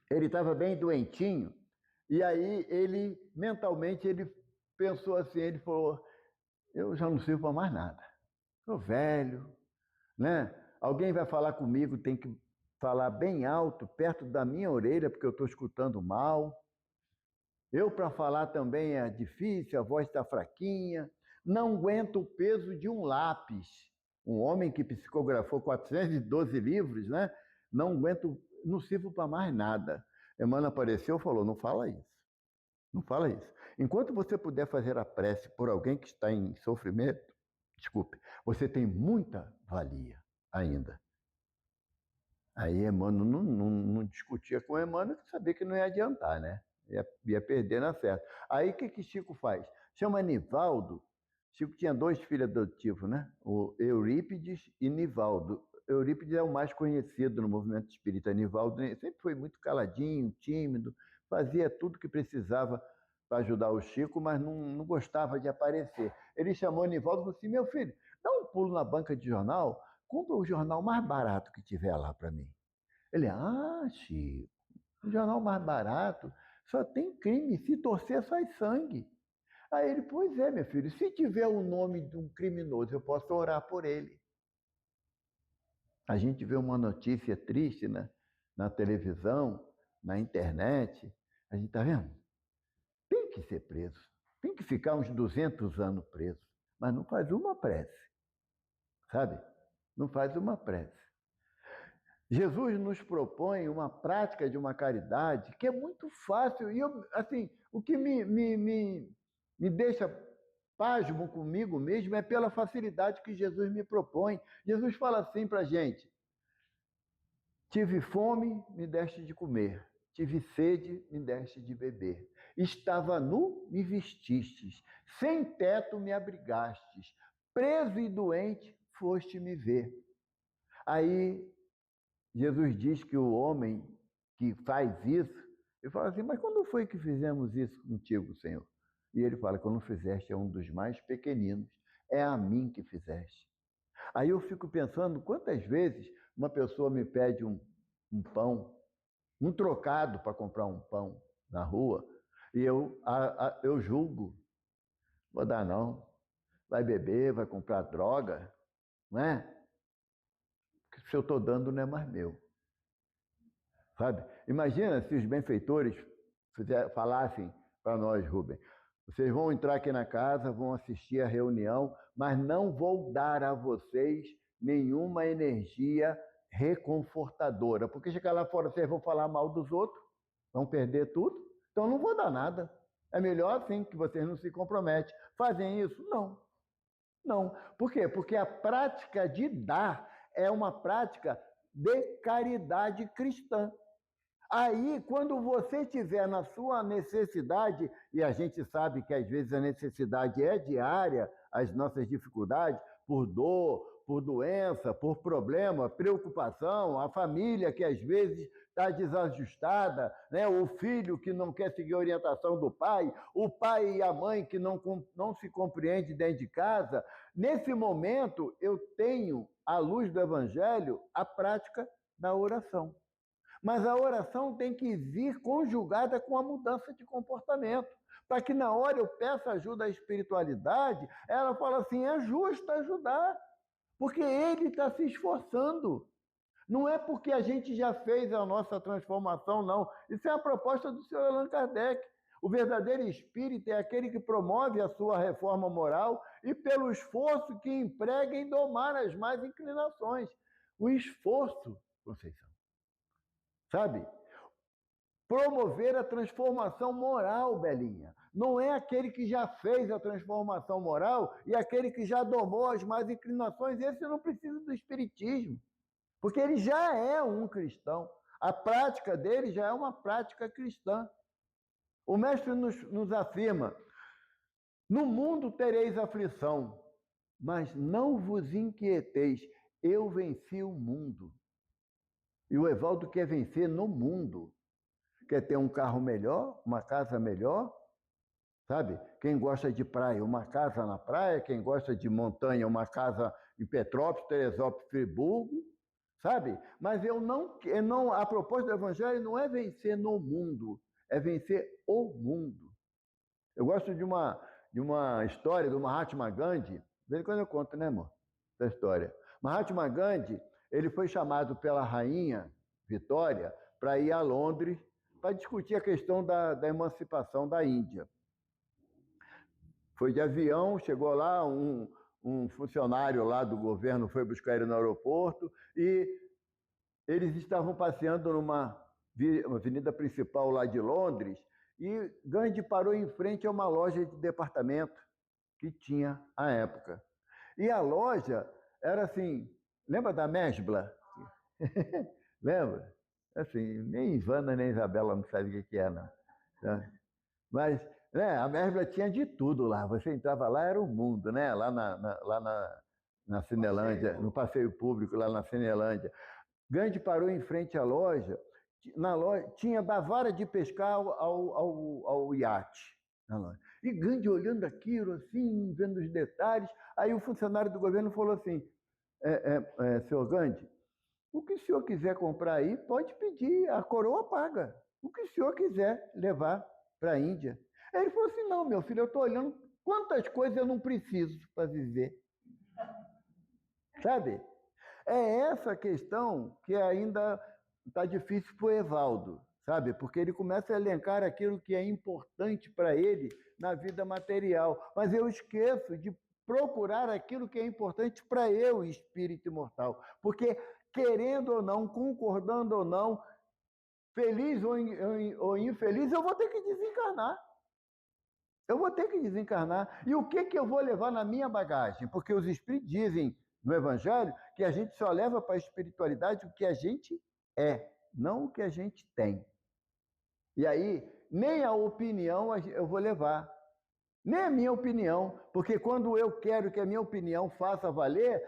ele estava bem doentinho, e aí ele, mentalmente, ele pensou assim, ele falou, eu já não sirvo para mais nada. Estou velho, né? Alguém vai falar comigo, tem que falar bem alto, perto da minha orelha, porque eu estou escutando mal. Eu, para falar também é difícil, a voz está fraquinha. Não aguento o peso de um lápis. Um homem que psicografou 412 livros, né? Não aguento, não sirvo para mais nada. Emmanuel apareceu e falou, não fala isso. Não fala isso. Enquanto você puder fazer a prece por alguém que está em sofrimento, desculpe, você tem muita valia ainda. Aí Emmanuel não discutia com Emmanuel, que sabia que não ia adiantar, né? Ia perder na certa. Aí o que Chico faz? Chama Nivaldo. Chico tinha dois filhos adotivos, né? O Eurípides e Nivaldo. Eurípides é o mais conhecido no movimento espírita. Nivaldo sempre foi muito caladinho, tímido, fazia tudo que precisava para ajudar o Chico, mas não gostava de aparecer. Ele chamou Nivaldo e falou assim: meu filho, dá um pulo na banca de jornal, compra o jornal mais barato que tiver lá para mim. Ele, Chico, o jornal mais barato só tem crime, se torcer sai sangue. Aí ele, pois é, meu filho, se tiver o nome de um criminoso, eu posso orar por ele. A gente vê uma notícia triste, né? Na televisão, na internet, a gente está vendo? Tem que ser preso, tem que ficar uns 200 anos preso, mas não faz uma prece, sabe? Não faz uma prece. Jesus nos propõe uma prática de uma caridade que é muito fácil. E eu, assim, o que me deixa pasmo comigo mesmo é pela facilidade que Jesus me propõe. Jesus fala assim para a gente: tive fome, me deste de comer. Tive sede, me deste de beber. Estava nu, me vestistes. Sem teto, me abrigastes. Preso e doente, foste me ver. Aí Jesus diz que o homem que faz isso, ele fala assim, mas quando foi que fizemos isso contigo, Senhor? E ele fala, quando fizeste a um dos mais pequeninos, é a mim que fizeste. Aí eu fico pensando, quantas vezes uma pessoa me pede um pão, um trocado para comprar um pão na rua, e eu julgo, vou dar não, vai beber, vai comprar droga, não é? Porque se eu estou dando não é mais meu. Sabe? Imagina se os benfeitores falassem para nós, Rubem, vocês vão entrar aqui na casa, vão assistir a reunião, mas não vou dar a vocês nenhuma energia reconfortadora, porque chegar lá fora vocês vão falar mal dos outros, vão perder tudo, então não vou dar nada. É melhor assim que vocês não se comprometem. Fazem isso? Não. Não. Por quê? Porque a prática de dar é uma prática de caridade cristã. Aí, quando você tiver na sua necessidade, e a gente sabe que às vezes a necessidade é diária, as nossas dificuldades, por dor, por doença, por problema, preocupação, a família que às vezes está desajustada, né? O filho que não quer seguir a orientação do pai, o pai e a mãe que não se compreende dentro de casa. Nesse momento, eu tenho, à luz do Evangelho, a prática da oração. Mas a oração tem que vir conjugada com a mudança de comportamento. Para que na hora eu peça ajuda à espiritualidade, ela fala assim, é justo ajudar, porque ele está se esforçando. Não é porque a gente já fez a nossa transformação, não. Isso é a proposta do senhor Allan Kardec. O verdadeiro espírito é aquele que promove a sua reforma moral e pelo esforço que emprega em domar as más inclinações. O esforço, Conceição. Sabe? Promover a transformação moral, Belinha. Não é aquele que já fez a transformação moral e aquele que já domou as más inclinações. Esse não precisa do espiritismo, porque ele já é um cristão. A prática dele já é uma prática cristã. O Mestre nos afirma: no mundo tereis aflição, mas não vos inquieteis, eu venci o mundo. E o Evaldo quer vencer no mundo. Quer ter um carro melhor, uma casa melhor, sabe? Quem gosta de praia, uma casa na praia. Quem gosta de montanha, uma casa em Petrópolis, Teresópolis, Friburgo, sabe? Mas a proposta do Evangelho não é vencer no mundo, é vencer o mundo. Eu gosto de uma história do Mahatma Gandhi. De vez em quando eu conto, né, amor? Essa história. Mahatma Gandhi, ele foi chamado pela rainha Vitória para ir a Londres para discutir a questão da emancipação da Índia. Foi de avião, chegou lá, um funcionário lá do governo foi buscar ele no aeroporto e eles estavam passeando numa avenida principal lá de Londres e Gandhi parou em frente a uma loja de departamento que tinha à época. E a loja era assim, lembra da Mesbla? Lembra? Assim, nem Ivana nem Isabela não sabe o que é, não. Mas né, a Mesbla tinha de tudo lá. Você entrava lá, era o mundo, né? Lá na Cinelândia, no passeio público, lá na Cinelândia. Gandhi parou em frente à loja. Na loja tinha da vara de pescar ao iate. Na loja. E Gandhi olhando aquilo, assim, vendo os detalhes. Aí o funcionário do governo falou assim: senhor Gandhi, o que o senhor quiser comprar aí, pode pedir, a coroa paga. O que o senhor quiser levar para a Índia. Aí ele falou assim: não, meu filho, eu estou olhando quantas coisas eu não preciso para viver. Sabe? É essa questão que ainda está difícil para o Evaldo, sabe? Porque ele começa a elencar aquilo que é importante para ele na vida material. Mas eu esqueço de procurar aquilo que é importante para eu, espírito imortal. Porque, querendo ou não, concordando ou não, feliz ou infeliz, eu vou ter que desencarnar. Eu vou ter que desencarnar. E o que eu vou levar na minha bagagem? Porque os espíritos dizem no Evangelho que a gente só leva para a espiritualidade o que a gente é, não o que a gente tem. E aí, nem a opinião eu vou levar, nem a minha opinião, porque quando eu quero que a minha opinião faça valer,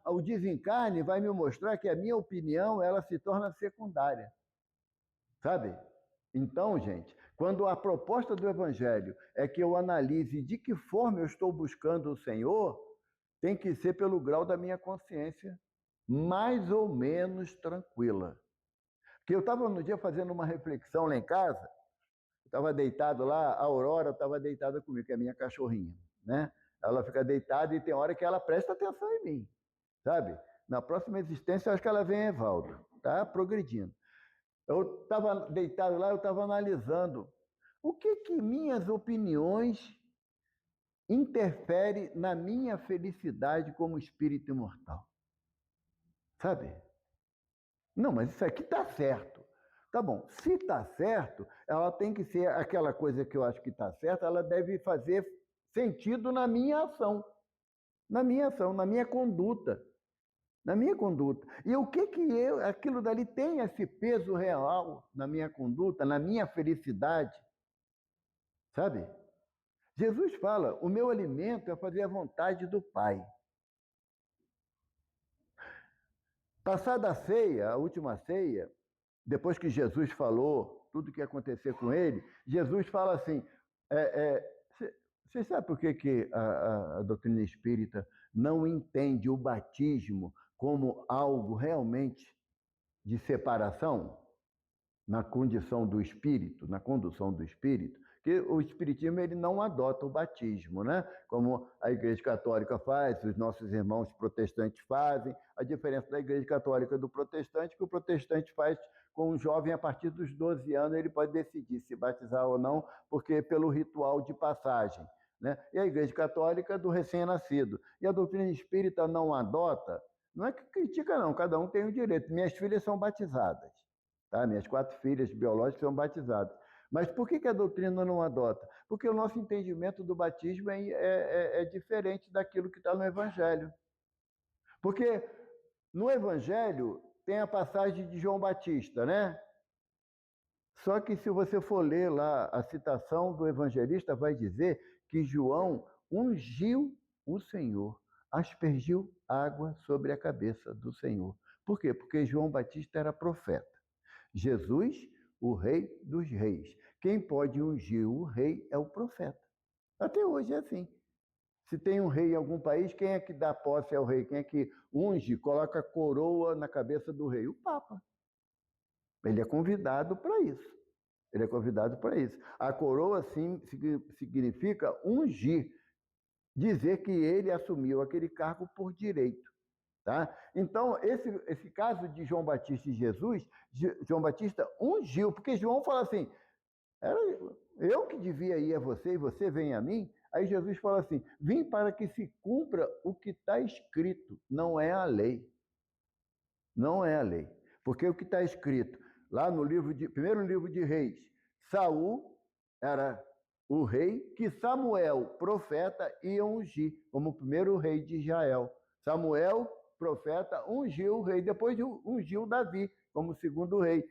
o desencarne vai me mostrar que a minha opinião ela se torna secundária. Sabe? Então, gente, quando a proposta do Evangelho é que eu analise de que forma eu estou buscando o Senhor, tem que ser pelo grau da minha consciência mais ou menos tranquila. Porque eu estava no dia fazendo uma reflexão lá em casa, estava deitado lá, a Aurora estava deitada comigo, que é a minha cachorrinha, né? Ela fica deitada e tem hora que ela presta atenção em mim, sabe? Na próxima existência, eu acho que ela vem Evaldo, tá progredindo. Eu estava deitado lá, eu estava analisando o que minhas opiniões interferem na minha felicidade como espírito imortal. Sabe? Não, mas isso aqui está certo. Tá bom, se está certo, ela tem que ser aquela coisa que eu acho que está certa, ela deve fazer sentido na minha ação, na minha conduta. Na minha conduta. E o que aquilo dali tem esse peso real na minha conduta, na minha felicidade, sabe? Jesus fala: o meu alimento é fazer a vontade do Pai. Passada a ceia, a última ceia, depois que Jesus falou tudo o que ia acontecer com ele, Jesus fala assim: você sabe por que a doutrina espírita não entende o batismo como algo realmente de separação na condição do espírito, na condução do espírito? Que o espiritismo ele não adota o batismo, né? Como a Igreja Católica faz, os nossos irmãos protestantes fazem. A diferença da Igreja Católica do protestante é que o protestante faz com um jovem a partir dos 12 anos, ele pode decidir se batizar ou não, porque pelo ritual de passagem, né? E a Igreja Católica do recém-nascido. E a doutrina espírita não adota, não é que critica não, cada um tem o direito. Minhas filhas são batizadas, tá? Minhas 4 filhas biológicas são batizadas. Mas por que a doutrina não adota? Porque o nosso entendimento do batismo é diferente daquilo que está no Evangelho. Porque no Evangelho tem a passagem de João Batista, né? Só que se você for ler lá a citação do evangelista, vai dizer que João ungiu o Senhor, aspergiu água sobre a cabeça do Senhor. Por quê? Porque João Batista era profeta. Jesus, o rei dos reis. Quem pode ungir o rei é o profeta. Até hoje é assim. Se tem um rei em algum país, quem é que dá posse ao rei? Quem é que unge, coloca coroa na cabeça do rei? O Papa. Ele é convidado para isso. Ele é convidado para isso. A coroa, sim, significa ungir, dizer que ele assumiu aquele cargo por direito. Tá? Então, esse caso de João Batista e Jesus, João Batista ungiu, porque João fala assim, era eu que devia ir a você e você vem a mim. Aí Jesus fala assim, vim para que se cumpra o que está escrito, não é a lei. Não é a lei. Porque o que está escrito lá no primeiro livro de Reis, Saul era o rei que Samuel, profeta, ia ungir como o primeiro rei de Israel. Samuel, profeta, ungiu o rei, depois ungiu Davi como segundo rei.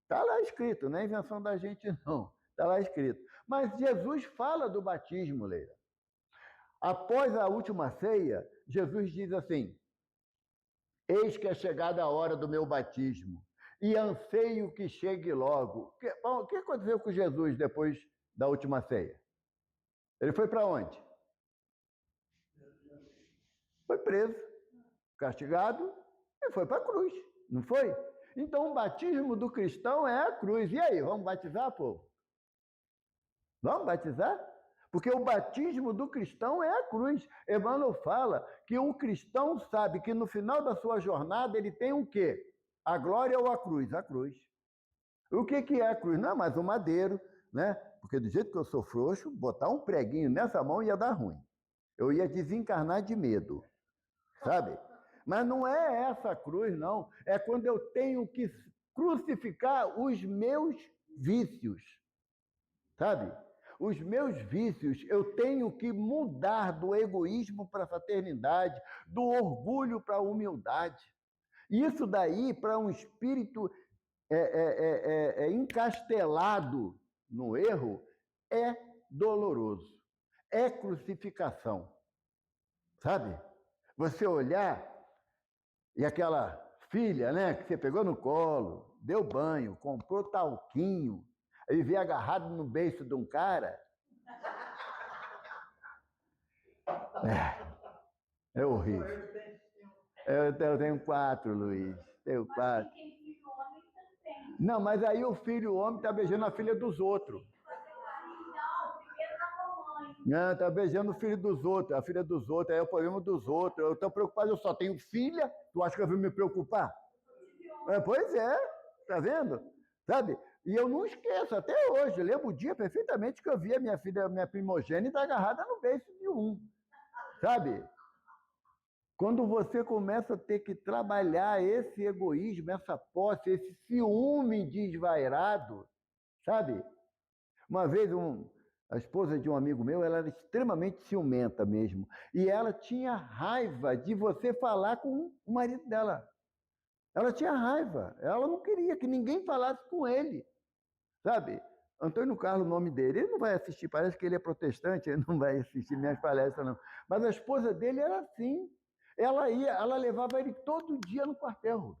Está lá escrito, não é invenção da gente, não. Está lá escrito. Mas Jesus fala do batismo, Leila. Após a última ceia, Jesus diz assim, eis que é chegada a hora do meu batismo, e anseio que chegue logo. O que aconteceu com Jesus depois da última ceia? Ele foi para onde? Foi preso, castigado, e foi para a cruz, não foi? Então o batismo do cristão é a cruz. E aí, vamos batizar, povo? Vamos batizar? Porque o batismo do cristão é a cruz. Emmanuel fala que o cristão sabe que no final da sua jornada ele tem o quê? A glória ou a cruz? A cruz. O que é a cruz? Não é mais um madeiro, né? Porque do jeito que eu sou frouxo, botar um preguinho nessa mão ia dar ruim. Eu ia desencarnar de medo, sabe? Mas não é essa cruz, não. É quando eu tenho que crucificar os meus vícios, sabe? Os meus vícios, eu tenho que mudar do egoísmo para a fraternidade, do orgulho para a humildade. Isso daí, para um espírito encastelado no erro, é doloroso. É crucificação, sabe? Você olhar e aquela filha, né, que você pegou no colo, deu banho, comprou talquinho, aí vê agarrado no beiço de um cara. É horrível. Eu tenho 4, Luiz. Tenho 4. Não, mas aí o filho homem está beijando a filha dos outros. Não, está beijando o filho dos outros, a filha dos outros, aí é o problema dos outros. Eu estou preocupado, eu só tenho filha, tu acha que eu vou me preocupar? Pois é, tá vendo? Sabe? E eu não esqueço, até hoje, eu lembro o dia perfeitamente que eu vi a minha filha, minha primogênita, agarrada no beiço de um, sabe? Quando você começa a ter que trabalhar esse egoísmo, essa posse, esse ciúme desvairado, sabe? Uma vez a esposa de um amigo meu, ela era extremamente ciumenta mesmo. E ela tinha raiva de você falar com o marido dela. Ela tinha raiva. Ela não queria que ninguém falasse com ele, sabe? Antônio Carlos, o nome dele, ele não vai assistir, parece que ele é protestante, ele não vai assistir minhas palestras, não. Mas a esposa dele era assim. Ela levava ele todo dia no quartel,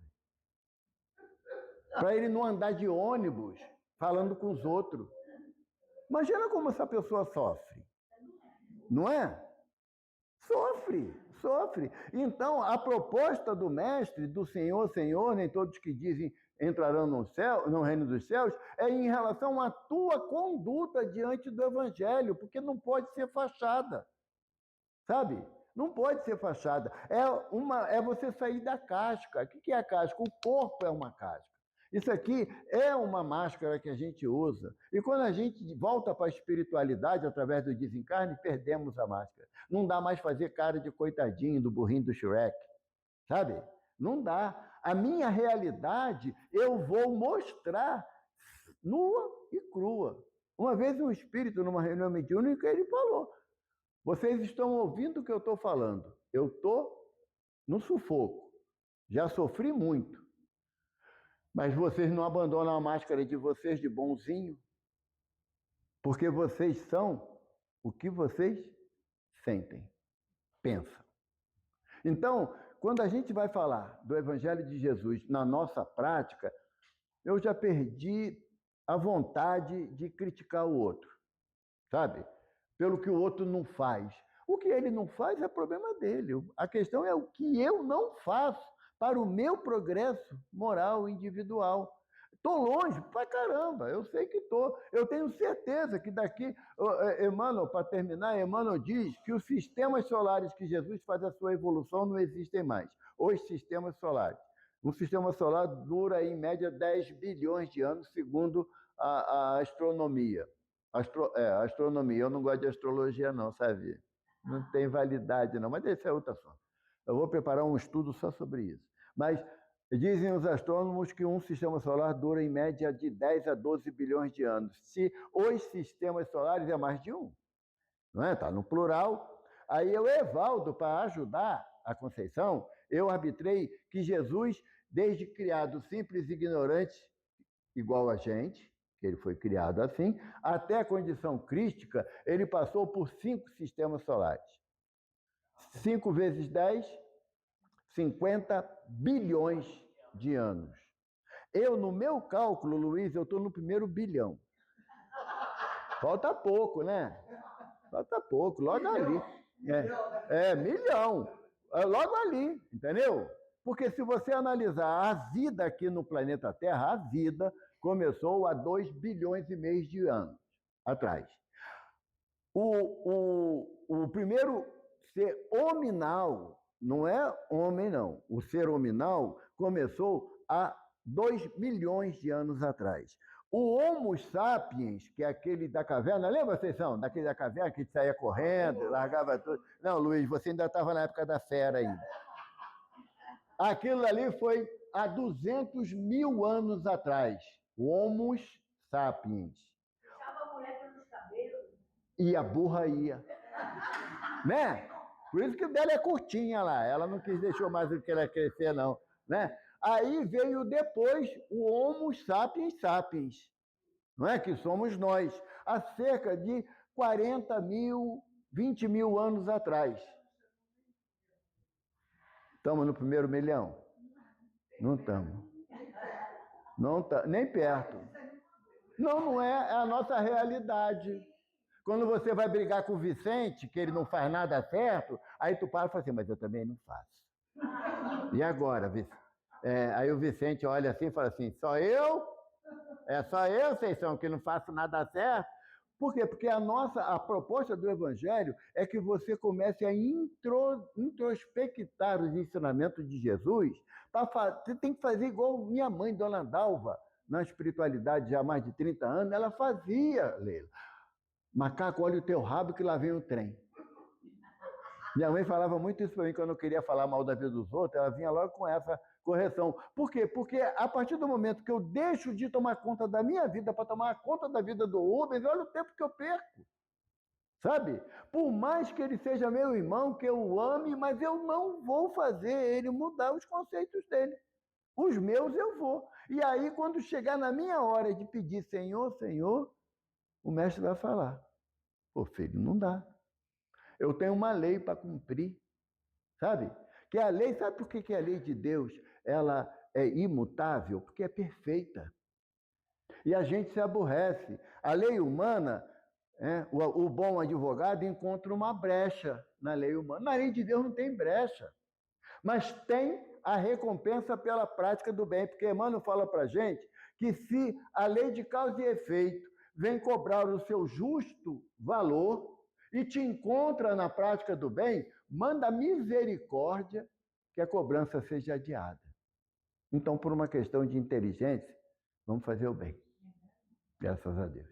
para ele não andar de ônibus falando com os outros. Imagina como essa pessoa sofre, não é? Sofre, sofre. Então, a proposta do mestre, do Senhor, Senhor, nem todos que dizem entrarão no céu, no reino dos céus, é em relação à tua conduta diante do evangelho, porque não pode ser fachada, sabe? Não pode ser fachada. É você sair da casca. O que é a casca? O corpo é uma casca. Isso aqui é uma máscara que a gente usa. E quando a gente volta para a espiritualidade, através do desencarne, perdemos a máscara. Não dá mais fazer cara de coitadinho do burrinho do Shrek, sabe? Não dá. A minha realidade eu vou mostrar nua e crua. Uma vez um espírito, numa reunião mediúnica, ele falou, vocês estão ouvindo o que eu estou falando. Eu estou no sufoco. Já sofri muito. Mas vocês não abandonam a máscara de vocês de bonzinho, porque vocês são o que vocês sentem, pensam. Então, quando a gente vai falar do Evangelho de Jesus na nossa prática, eu já perdi a vontade de criticar o outro, sabe? Pelo que o outro não faz. O que ele não faz é problema dele. A questão é o que eu não faço para o meu progresso moral individual. Estou longe pra caramba, eu sei que estou. Eu tenho certeza que daqui, Emmanuel, para terminar, Emmanuel diz que os sistemas solares que Jesus faz a sua evolução não existem mais. Os sistemas solares. Um sistema solar dura, em média, 10 bilhões de anos, segundo a astronomia. Astronomia. Eu não gosto de astrologia, não, sabe? Não tem validade, não. Mas esse é outro assunto. Eu vou preparar um estudo só sobre isso. Mas dizem os astrônomos que um sistema solar dura, em média, de 10 a 12 bilhões de anos. Se os sistemas solares é mais de um, não é? Está no plural. Aí eu, Evaldo, para ajudar a Conceição, eu arbitrei que Jesus, desde criado simples e ignorante, igual a gente, que ele foi criado assim, até a condição crística, ele passou por 5 sistemas solares. 5 vezes 10, 50 bilhões de anos. Eu, no meu cálculo, Luiz, eu estou no primeiro bilhão. Falta pouco, né? Falta pouco, logo ali. Milhão. Logo ali, entendeu? Porque se você analisar a vida aqui no planeta Terra, a vida começou há 2 bilhões e meio de anos atrás. O primeiro ser hominal, não é homem, não. O ser hominal começou há 2 milhões de anos atrás. O Homo sapiens, que é aquele da caverna, lembra, Conceição? Daquele da caverna que saía correndo, largava tudo. Não, Luiz, você ainda estava na época da fera ainda. Aquilo ali foi há 200 mil anos atrás. O Homo sapiens. Puxava a mulher pelos cabelos. E a burra ia. Né? Por isso que o dela é curtinha lá. Ela não quis deixar mais do que ela crescer, não. Né? Aí veio depois o Homo sapiens sapiens, não é? Que somos nós, há cerca de 40 mil, 20 mil anos atrás. Estamos no primeiro milhão? Não estamos. Não tá, nem perto. Não, não é a nossa realidade. Quando você vai brigar com o Vicente, que ele não faz nada certo, aí tu para e fala assim, mas eu também não faço. E agora, Vicente? Aí o Vicente olha assim e fala assim, só eu? Só eu, Conceição, que não faço nada certo? Por quê? Porque a proposta do Evangelho é que você comece a introspectar os ensinamentos de Jesus. Você tem que fazer igual minha mãe, Dona Dalva, na espiritualidade já há mais de 30 anos, ela fazia, Leila. Macaco, olha o teu rabo que lá vem o trem. Minha mãe falava muito isso para mim quando eu queria falar mal da vida dos outros, ela vinha logo com essa correção. Por quê? Porque a partir do momento que eu deixo de tomar conta da minha vida para tomar conta da vida do Rubens, olha o tempo que eu perco. Sabe? Por mais que ele seja meu irmão, que eu o ame, mas eu não vou fazer ele mudar os conceitos dele. Os meus eu vou. E aí, quando chegar na minha hora de pedir Senhor, Senhor, o mestre vai falar, pô, filho, não dá. Eu tenho uma lei para cumprir, sabe? Que a lei, sabe por que a lei de Deus ela é imutável? Porque é perfeita. E a gente se aborrece. A lei humana, o bom advogado encontra uma brecha na lei humana. Na lei de Deus não tem brecha. Mas tem a recompensa pela prática do bem. Porque Emmanuel fala para a gente que se a lei de causa e efeito vem cobrar o seu justo valor e te encontra na prática do bem, manda misericórdia que a cobrança seja adiada. Então, por uma questão de inteligência, vamos fazer o bem. Graças a Deus.